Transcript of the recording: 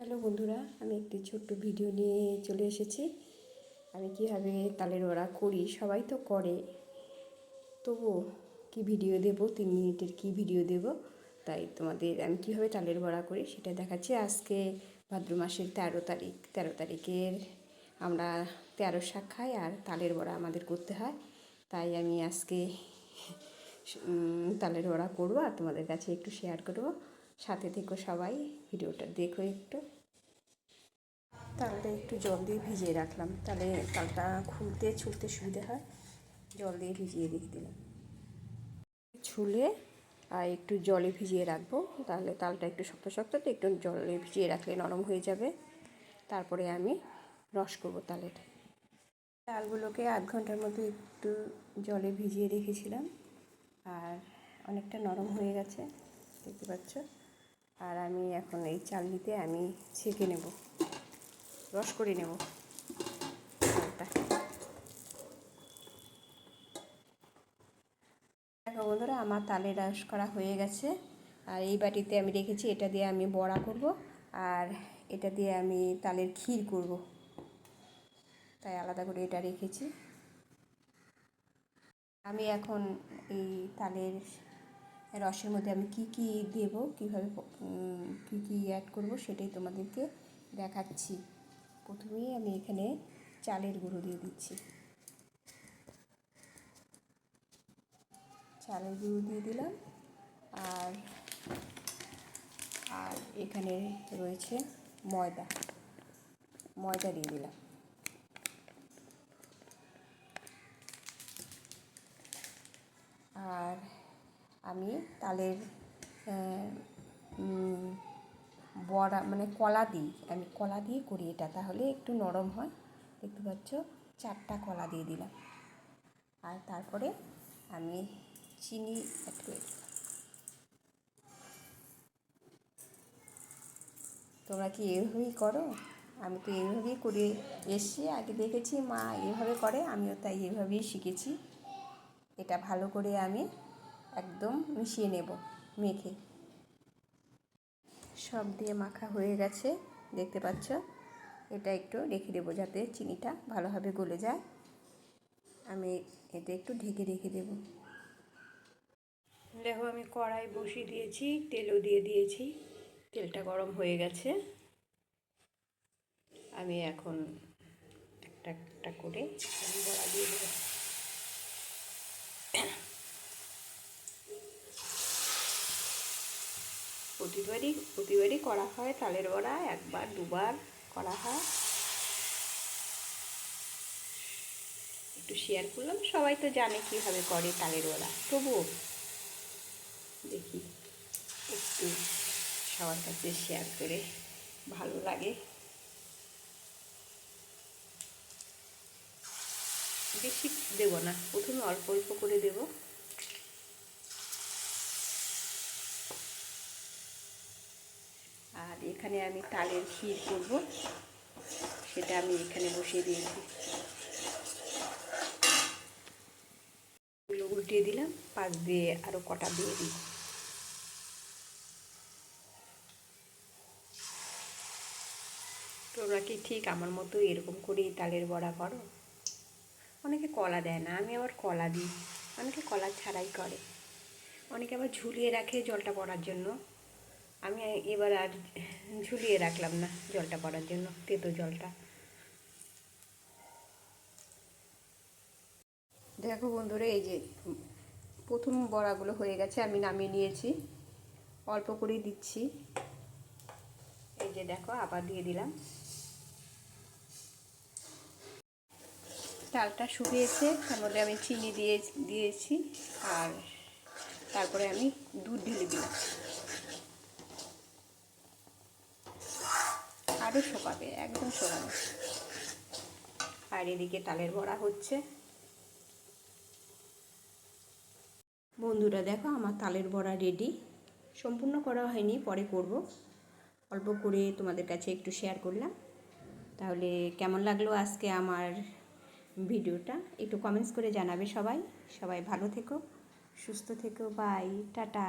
Hello বন্ধুরা, আমি একটি ছোট্ট ভিডিও নিয়ে চলে এসেছি। আমি কীভাবে তালের বড়া করি, সবাই তো করে, তবুও কি ভিডিও দেব, 3 মিনিটের কি ভিডিও দেব, তাই তোমাদের আমি কীভাবে তালের বড়া করি সেটা দেখাচ্ছি। আজকে ভাদ্র মাসের 13 তারিখের আমরা 13 শাক খাই আর তালের বড়া আমাদের করতে হয়, তাই আমি আজকে তালের বড়া করবো আর তোমাদের কাছে একটু শেয়ার করবো। সাথে থেকো সবাই, ভিডিওটা দেখো একটু। তালটা একটু জল দিয়ে ভিজিয়ে রাখলাম, তাহলে তালটা খুলতে ছুলতে সুবিধা হয়। জল দিয়ে ভিজিয়ে রেখে দিলাম, ছুলে আর একটু জলে ভিজিয়ে রাখবো, তাহলে তালটা একটু শক্ত শক্ত, তো একটু জলে ভিজিয়ে রাখলে নরম হয়ে যাবে। তারপরে আমি রস করবো তালের। তালগুলোকে আধ ঘন্টার মতো একটু জলে ভিজিয়ে রেখেছিলাম আর অনেকটা নরম হয়ে গেছে, দেখতে পাচ্ছ। আর আমি এখন এই চালনিতে আমি ছেঁকে নেব, রস করে নেব তালটা। দেখো বন্ধুরা, আমার তালের রস করা হয়ে গেছে। আর এই বাটিতে আমি রেখেছি, এটা দিয়ে আমি বড়া করব আর এটা দিয়ে আমি তালের ক্ষীর করব, তাই আলাদা করে এটা রেখেছি। আমি এখন এই তালের রসের মধ্যে আমি কি কি দেব, কীভাবে কি কি অ্যাড করব সেটাই তোমাদেরকে দেখাচ্ছি। প্রথমেই আমি এখানে চালের গুঁড়ো দিয়ে দিচ্ছি, চালের গুঁড়ো দিয়ে দিলাম। আর আর এখানে রয়েছে ময়দা দিয়ে দিলাম। আর আমি তালের বড়া মানে কলা দিয়ে করি এটা, তাহলে একটু নরম হয়। দেখতে পাচ্ছ, 4টা কলা দিয়ে দিলাম। আর তারপরে আমি চিনি অ্যাড করে দিলাম। তোমরা কি এভাবেই করো? আমি তো এইভাবেই করে এসছি, আগে দেখেছি মা এভাবে করে, আমিও তাই এভাবেই শিখেছি। এটা ভালো করে আমি একদম মিশিয়ে নেব, মেখে। সব দিয়ে মাখা হয়ে গেছে, দেখতে পাচ্ছ। এটা একটু রেখে দেবো যাতে চিনিটা ভালোভাবে গলে যায়। আমি এটা একটু ঢেকে রেখে দেব। দেখো, আমি কড়াই বসিয়ে দিয়েছি, তেলও দিয়ে দিয়েছি, তেলটা গরম হয়ে গেছে। আমি এখন একটা একটা করে বড়া দিয়ে দেবো। প্রতিবারই করা হয় তালের বড়া, একবার দুবার করা হয়। একটু শেয়ার করলাম, সবাই তো জানে কীভাবে করে তালের বড়া, তবুও দেখি একটু সবার কাছে শেয়ার করে ভালো লাগে। বেশি দেবো না, প্রথমে অল্প অল্প করে দেব। আর এখানে আমি তালের ক্ষীর করব, সেটা আমি এখানে বসিয়ে দিয়েছি। উল্টিয়ে দিলাম, পাশ দিয়ে আরও কটা দিয়ে দিই। তোমরা কি ঠিক আমার মতো এরকম করেই তালের বড়া করো? অনেকে কলা দেয় না, আমি আবার কলা দিই। অনেকে কলা ছাড়াই করে, অনেকে আবার ঝুলিয়ে রাখে জলটা পড়ার জন্য। আমি এবার আর ঝুলিয়ে রাখলাম না জলটা পড়ার জন্য, তেতো জলটা। দেখো বন্ধুরা, এই যে প্রথম বড়াগুলো হয়ে গেছে, আমি নামিয়ে নিয়েছি, অল্প করেই দিচ্ছি। এই যে দেখো, আবার দিয়ে দিলাম। চালটা শুকিয়েছে, তার মধ্যে আমি চিনি দিয়েছি আর তারপরে আমি দুধ ঢেলে দিলাম। আরও শোকাবে, একদম শোকাবে। আর এদিকে তালের বড়া হচ্ছে। বন্ধুরা দেখো, আমার তালের বড়া রেডি। সম্পূর্ণ করা হয়নি, পরে করব। অল্প করে তোমাদের কাছে একটু শেয়ার করলাম। তাহলে কেমন লাগলো আজকে আমার ভিডিওটা একটু কমেন্টস করে জানাবে সবাই। সবাই ভালো থেকো, সুস্থ থেকো, বাই, টাটা।